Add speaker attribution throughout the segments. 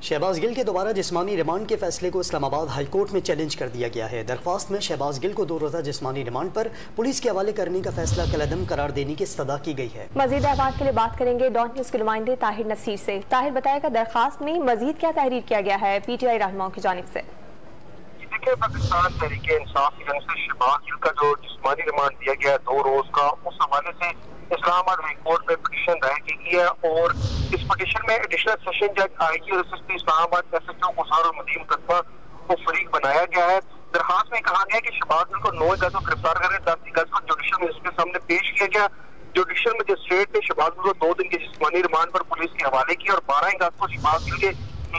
Speaker 1: شہباز گل کے دوبارہ جسمانی ریمانڈ کے فیصلے کو اسلام آباد ہائی کورٹ میں چیلنج کر دیا گیا ہے۔ درخواست میں شہباز گل کو 2 روزہ جسمانی ریمانڈ پر پولیس کے حوالے کرنے کا فیصلہ کالعدم قرار دینے کی استدعا کی گئی ہے۔
Speaker 2: مزید احوال کے لیے بات کریں گے ڈان نیوز کے نمائندے طاہر نصیر سے۔ طاہر، بتائے گا درخواست میں مزید کیا تحریر کیا گیا ہے پی ٹی آئی رہنماؤں کی جانب سے؟
Speaker 3: دیکھیں، پاکستان تحریک انصاف کی جانب سے شہباز گل کا جو جسمانی ریمانڈ دیا گیا ہے 2 روز کا، اس حوالے سے اسلام آباد ہائی کورٹ میں پٹیشن دائر کی گئی ہے اور اس پٹیشن میں ایڈیشنل سیشن جج آئی جی اور ایس ایس پی اسلام آباد ایس ایچ او قصار المدین مقدمہ کو فریق بنایا گیا ہے۔ درخواست میں کہا گیا ہے کہ شہباز گل کو 9 اگست کو گرفتار کر کے 10 اگست کو جوڈیشل مجسٹریٹ کے سامنے پیش کیا گیا۔ جوڈیشل مجسٹریٹ نے شہباز گل کو 2 دن کے جسمانی ریمانڈ پر پولیس کے حوالے کیا اور 12 اگست کو شہباز گل کے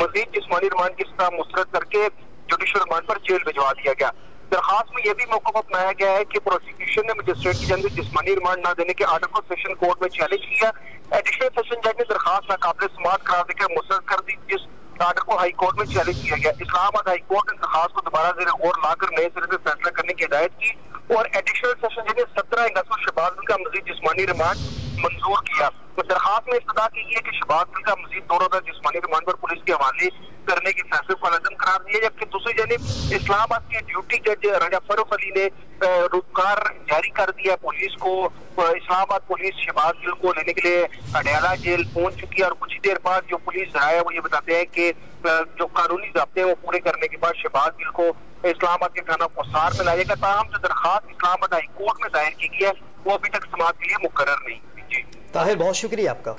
Speaker 3: مزید جسمانی ریمانڈ کی استدعا مسترد کر کے جوڈیشل ریمانڈ پر جیل بھجوا دیا گیا۔ درخواست میں یہ بھی موقف اپنایا گیا ہے کہ پروسیکیوشن نے مجسٹریٹ کی جانب سے جسمانی ریمانڈ نہ دینے کے آرڈر کو سیشن کورٹ میں چیلنج کیا۔ ایڈیشنل سیشن جج نے درخواست ناقابل سماعت قرار دے کر مسترد کر دی، جس آرڈر کو ہائی کورٹ میں چیلنج کیا گیا۔ اسلام آباد ہائی کورٹ نے درخواست کو دوبارہ زیر غور لا کر نئے سرے سے فیصلہ کرنے کی ہدایت کی اور ایڈیشنل سیشن جج نے 17 اگست کو شہباز گل کا مزید جسمانی ریمانڈ منظور کیا۔ درخواست میں استدعا کی ہے کہ شہباز گل کا مزید 2 روزہ جسمانی ریمانڈ پر پولیس کے حوالے کرنے کے فیصلے کو عدم قرار دیا، جبکہ دوسری جانب اسلام آباد کے ڈیوٹی جج راجہ فاروق علی نے روزگار جاری کر دیا پولیس کو۔ اسلام آباد پولیس شہباز گل کو لینے کے لیے اڈیالہ جیل پہنچ چکی ہے اور کچھ دیر بعد جو پولیس ذرائع وہ یہ بتاتے ہیں کہ جو قانونی ضابطے ہیں وہ پورے کرنے کے بعد شہباز گل کو اسلام آباد کے تھانہ قصار میں لایا گا۔ تاہم جو درخواست اسلام آباد ہائی کورٹ میں دائر کی گئی ہے وہ ابھی تک سماعت کے لیے مقرر نہیں۔ جی
Speaker 1: طاہر، بہت شکریہ آپ کا۔